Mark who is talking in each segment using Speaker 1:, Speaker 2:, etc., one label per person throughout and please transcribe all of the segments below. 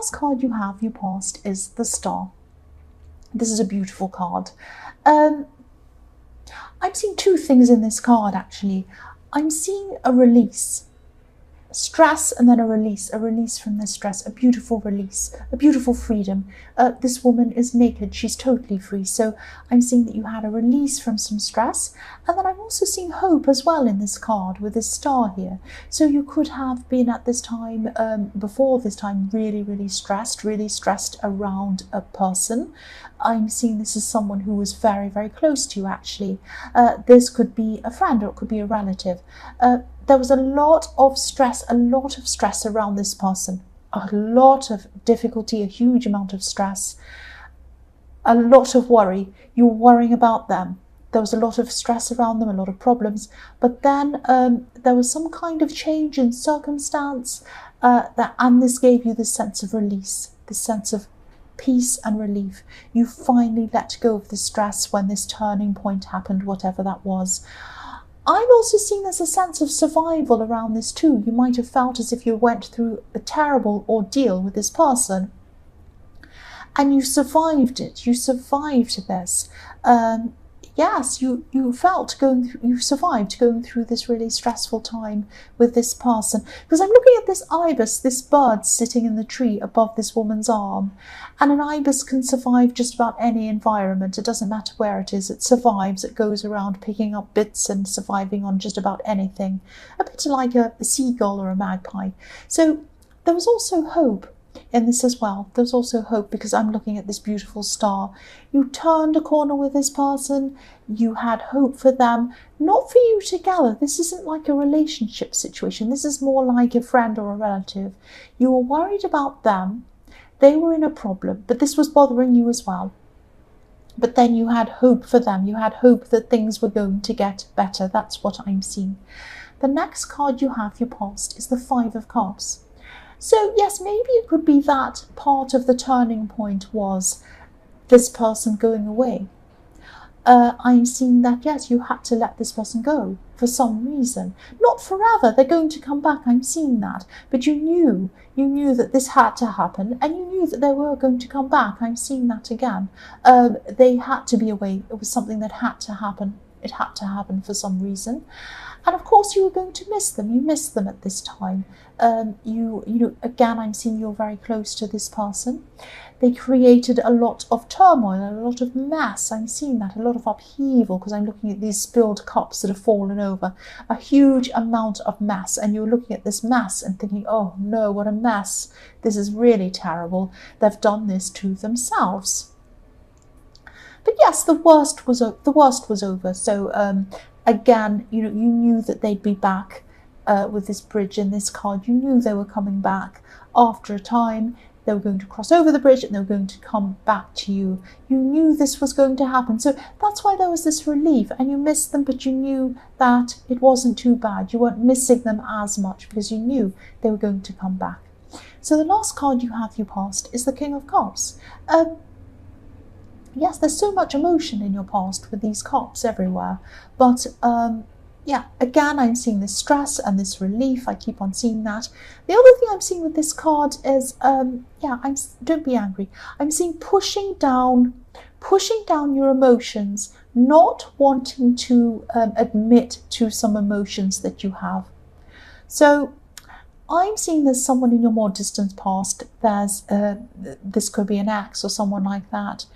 Speaker 1: last card you have, you passed, is the Star. This is a beautiful card. I'm seeing two things in this card, actually. I'm seeing a release. Stress and then a release from this stress, a beautiful release, a beautiful freedom. This woman is naked, she's totally free. So I'm seeing that you had a release from some stress, and then I'm also seeing hope as well in this card with this star here. So you could have been at this time, before this time, really stressed around a person. I'm seeing this as someone who was very close to you, actually. This could be a friend or it could be a relative. There was a lot of stress around this person, a lot of difficulty, a huge amount of stress, a lot of worry. You were worrying about them. There was a lot of stress around them, a lot of problems. But then there was some kind of change in circumstance, and this gave you this sense of release, this sense of peace and relief. You finally let go of the stress when this turning point happened, whatever that was. I'm also seeing there's a sense of survival around this too. You might have felt as if you went through a terrible ordeal with this person and you survived it. You survived this. Yes, you survived going through this really stressful time with this person. Because I'm looking at this ibis, this bird sitting in the tree above this woman's arm. And an ibis can survive just about any environment. It doesn't matter where it is. It survives. It goes around picking up bits and surviving on just about anything. A bit like a seagull or a magpie. So there was also hope in this as well. There's also hope because I'm looking at this beautiful star. You turned a corner with this person. You had hope for them, not for you together. This isn't like a relationship situation. This is more like a friend or a relative. You were worried about them. They were in a problem, but this was bothering you as well. But then you had hope for them. You had hope that things were going to get better. That's what I'm seeing. The next card you have, your past, is the Five of Cups. So yes, maybe it could be that part of the turning point was this person going away. I'm seeing that, yes, you had to let this person go for some reason. Not forever, they're going to come back, I'm seeing that. But you knew that this had to happen and you knew that they were going to come back. I'm seeing that again. They had to be away. It was something that had to happen. It had to happen for some reason. And of course you were going to miss them. You missed them at this time. Again, I'm seeing you're very close to this person. They created a lot of turmoil, a lot of mess. I'm seeing that, a lot of upheaval, because I'm looking at these spilled cups that have fallen over. A huge amount of mess. And you're looking at this mess and thinking, oh no, what a mess. This is really terrible. They've done this to themselves. But yes, the worst was over. So again, you knew that they'd be back with this bridge in this card. You knew they were coming back after a time. They were going to cross over the bridge and they were going to come back to you. You knew this was going to happen. So that's why there was this relief. And you missed them, but you knew that it wasn't too bad. You weren't missing them as much because you knew they were going to come back. So the last card you have, you passed, is the King of Cups. Yes, there's so much emotion in your past with these cups everywhere. But yeah, again, I'm seeing this stress and this relief. I keep on seeing that. The other thing I'm seeing with this card is, don't be angry. I'm seeing pushing down your emotions, not wanting to admit to some emotions that you have. So I'm seeing there's someone in your more distant past. This could be an ex or someone like that.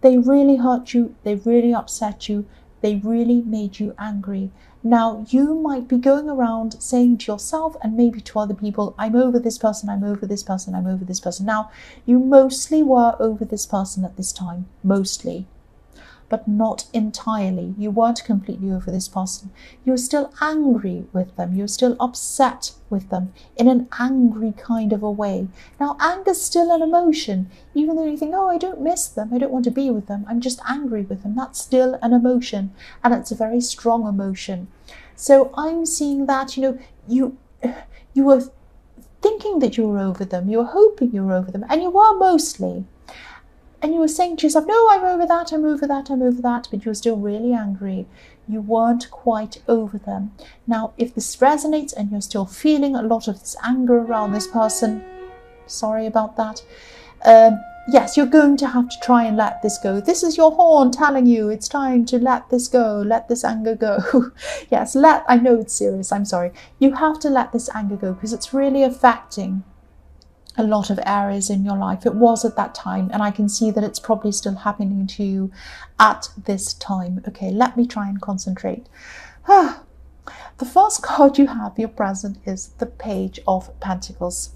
Speaker 1: They really hurt you. They really upset you. They really made you angry. Now, you might be going around saying to yourself and maybe to other people, I'm over this person, I'm over this person, I'm over this person. Now, you mostly were over this person at this time, mostly, but not entirely. You weren't completely over this person. You were still angry with them. You were still upset with them in an angry kind of a way. Now, anger is still an emotion, even though you think, oh, I don't miss them. I don't want to be with them. I'm just angry with them. That's still an emotion, and it's a very strong emotion. So I'm seeing that, you were thinking that you were over them. You were hoping you were over them, and you were mostly. And you were saying to yourself, no, I'm over that, I'm over that, I'm over that, but you were still really angry. You weren't quite over them. Now, if this resonates and you're still feeling a lot of this anger around this person, Sorry about that. Yes, you're going to have to try and let this go. This is your horn telling you it's time to let this go, let this anger go. Yes, I know it's serious, I'm sorry. You have to let this anger go because it's really affecting a lot of areas in your life. It was at that time, and I can see that it's probably still happening to you at this time. Okay, let me try and concentrate. The first card you have, your present, is the Page of Pentacles.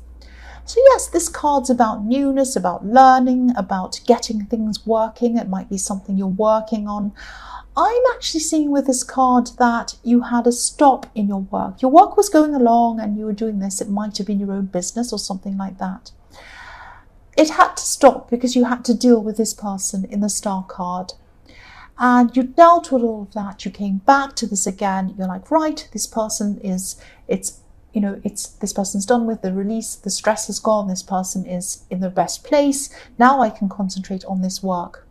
Speaker 1: So yes, this card's about newness, about learning, about getting things working. It might be something you're working on. I'm actually seeing with this card that you had a stop in your work. Your work was going along and you were doing this. It might have been your own business or something like that. It had to stop because you had to deal with this person in the Star card. And you dealt with all of that. You came back to this again. You're like, right, this person is, this person's done with the release, the stress is gone, this person is in the best place. Now I can concentrate on this work.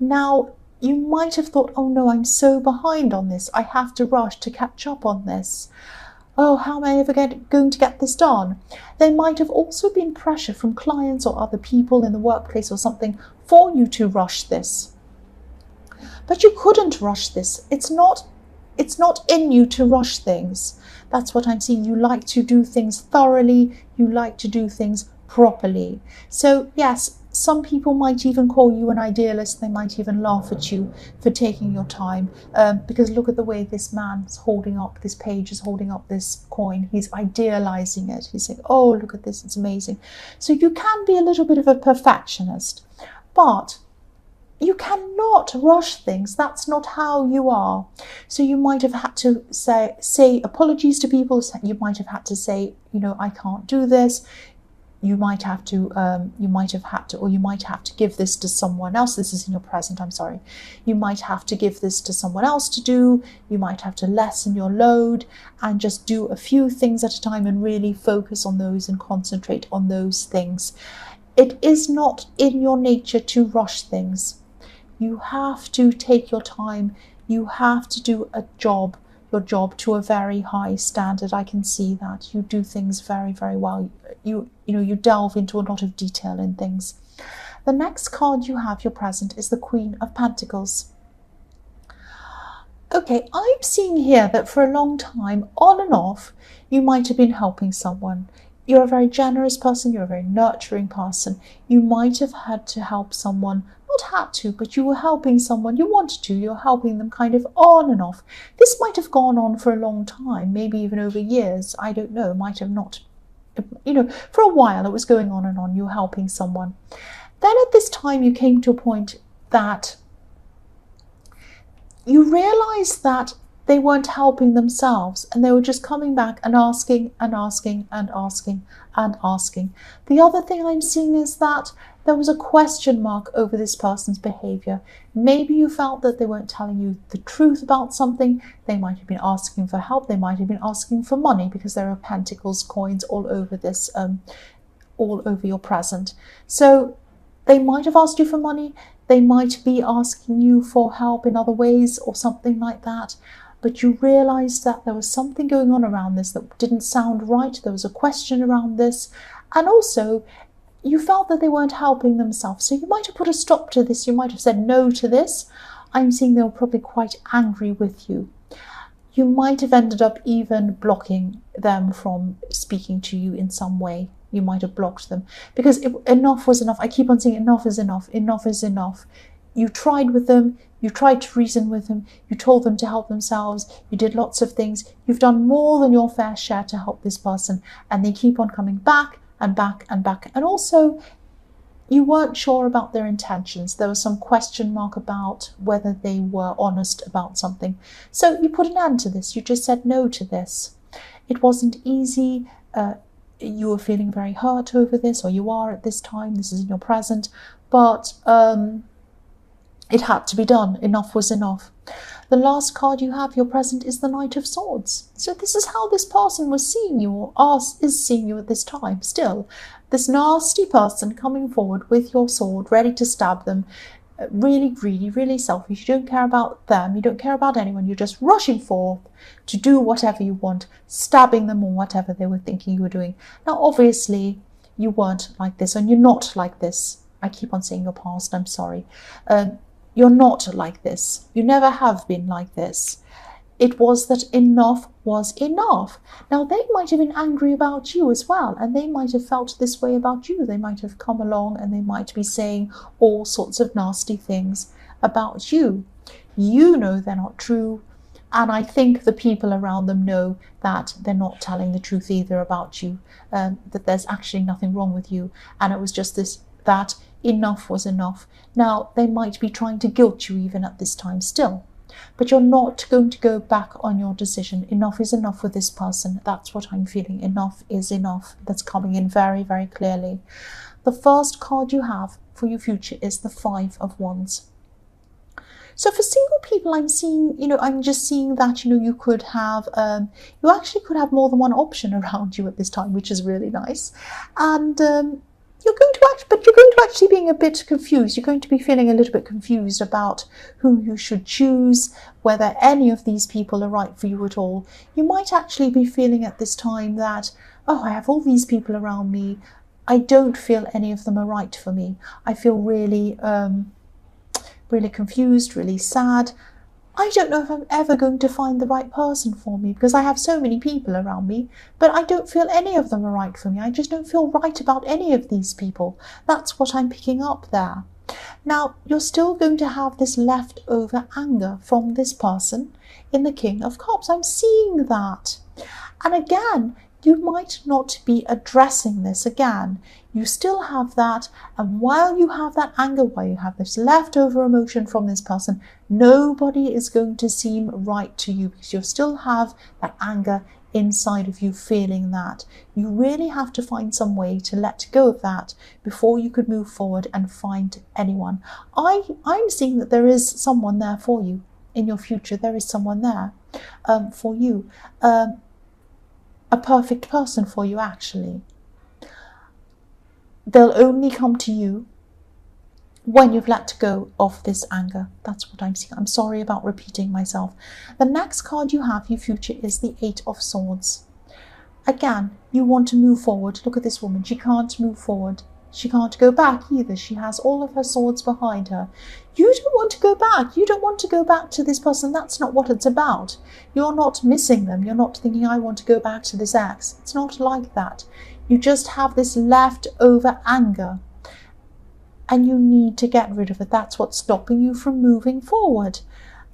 Speaker 1: Now, you might have thought, oh no, I'm so behind on this. I have to rush to catch up on this. Oh, how am I ever going to get this done? There might have also been pressure from clients or other people in the workplace or something for you to rush this. But you couldn't rush this. It's not in you to rush things. That's what I'm seeing. You like to do things thoroughly. You like to do things properly. So yes, some people might even call you an idealist. They might even laugh at you for taking your time. Because look at the way this man's holding up, this page is holding up this coin. He's idealizing it. He's saying, oh, look at this, it's amazing. So you can be a little bit of a perfectionist, but you cannot rush things. That's not how you are. So you might have had to say apologies to people. You might have had to say, I can't do this. You might have to give this to someone else. This is in your present, I'm sorry. You might have to give this to someone else to do. You might have to lessen your load and just do a few things at a time and really focus on those and concentrate on those things. It is not in your nature to rush things. You have to take your time. You have to do your job to a very high standard. I can see that. You do things very, very well. You delve into a lot of detail in things. The next card you have, your present, is the Queen of Pentacles. Okay, I'm seeing here that for a long time, on and off, you might have been helping someone. You're a very generous person. You're a very nurturing person. You might have had to help someone. Not had to, but you were helping someone. You wanted to. You're helping them kind of on and off. This might have gone on for a long time, maybe even over years. I don't know. Might have not. For a while it was going on and on. You were helping someone. Then at this time you came to a point that you realized that they weren't helping themselves and they were just coming back and asking and asking and asking and asking. The other thing I'm seeing is that there was a question mark over this person's behavior. Maybe you felt that they weren't telling you the truth about something. They might have been asking for help. They might have been asking for money because there are pentacles, coins all over this, all over your present. So they might have asked you for money. They might be asking you for help in other ways or something like that. But you realized that there was something going on around this that didn't sound right. There was a question around this. And also, you felt that they weren't helping themselves. So you might have put a stop to this. You might have said no to this. I'm seeing they were probably quite angry with you. You might have ended up even blocking them from speaking to you in some way. You might have blocked them because enough was enough. I keep on saying enough is enough. Enough is enough. You tried with them. You tried to reason with them. You told them to help themselves. You did lots of things. You've done more than your fair share to help this person. And they keep on coming back and back and back. And also, you weren't sure about their intentions. There was some question mark about whether they were honest about something. So you put an end to this. You just said no to this. It wasn't easy. You were feeling very hurt over this, or you are at this time. This is in your present. But it had to be done. Enough was enough. The last card you have, your present, is the Knight of Swords. So this is how this person was seeing you, or is seeing you at this time still. This nasty person coming forward with your sword, ready to stab them, really greedy, really selfish. You don't care about them. You don't care about anyone. You're just rushing forth to do whatever you want, stabbing them or whatever they were thinking you were doing. Now, obviously, you weren't like this, and you're not like this. I keep on saying your past, I'm sorry. You're not like this. You never have been like this. It was that enough was enough. Now, they might have been angry about you as well, and they might have felt this way about you. They might have come along and they might be saying all sorts of nasty things about you. You know they're not true, and I think the people around them know that they're not telling the truth either about you, that there's actually nothing wrong with you, and it was just that enough was enough. Now, they might be trying to guilt you even at this time still. But you're not going to go back on your decision. Enough is enough with this person. That's what I'm feeling. Enough is enough. That's coming in very, very clearly. The first card you have for your future is the Five of Wands. So for single people, I'm seeing, I'm just seeing that, you could have, you actually could have more than one option around you at this time, which is really nice. And you're going to actually being a bit confused. You're going to be feeling a little bit confused about who you should choose, whether any of these people are right for you at all. You might actually be feeling at this time that, oh, I have all these people around me. I don't feel any of them are right for me. I feel really, really confused, really sad. I don't know if I'm ever going to find the right person for me because I have so many people around me, but I don't feel any of them are right for me. I just don't feel right about any of these people. That's what I'm picking up there. Now, you're still going to have this leftover anger from this person in the King of Cups. I'm seeing that. And again, you might not be addressing this again. You still have that, and while you have that anger, while you have this leftover emotion from this person, nobody is going to seem right to you because you still have that anger inside of you feeling that. You really have to find some way to let go of that before you could move forward and find anyone. I'm seeing that there is someone there for you in your future. There is someone there for you. A perfect person for you, actually. They'll only come to you when you've let go of this anger. That's what I'm seeing. I'm sorry about repeating myself. The next card you have, your future, is the Eight of Swords. Again, you want to move forward. Look at this woman. She can't move forward. She can't go back either. She has all of her swords behind her. You don't want to go back. You don't want to go back to this person. That's not what it's about. You're not missing them. You're not thinking, I want to go back to this ex. It's not like that. You just have this leftover anger and you need to get rid of it. That's what's stopping you from moving forward.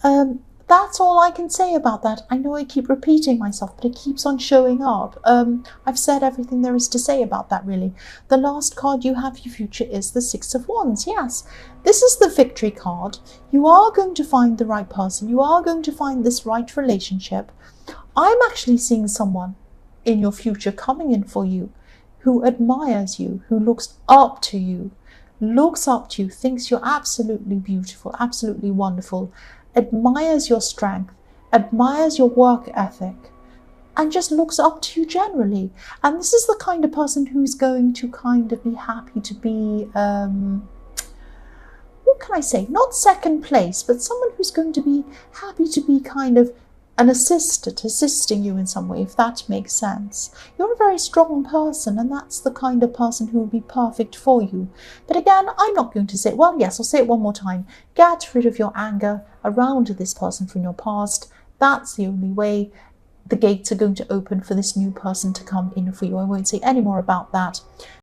Speaker 1: That's all I can say about that. I know I keep repeating myself, but it keeps on showing up. I've said everything there is to say about that, really. The last card you have, your future, is the Six of Wands. Yes, this is the victory card. You are going to find the right person. You are going to find this right relationship. I'm actually seeing someone in your future coming in for you who admires you, who looks up to you, thinks you're absolutely beautiful, absolutely wonderful, admires your strength, admires your work ethic, and just looks up to you generally. And this is the kind of person who's going to kind of be happy to be, what can I say, not second place, but someone who's going to be happy to be kind of an assistant, assisting you in some way, if that makes sense. You're a very strong person, and that's the kind of person who would be perfect for you. But again, I'm not going to say, well, yes, I'll say it one more time. Get rid of your anger around this person from your past. That's the only way. The gates are going to open for this new person to come in for you. I won't say any more about that.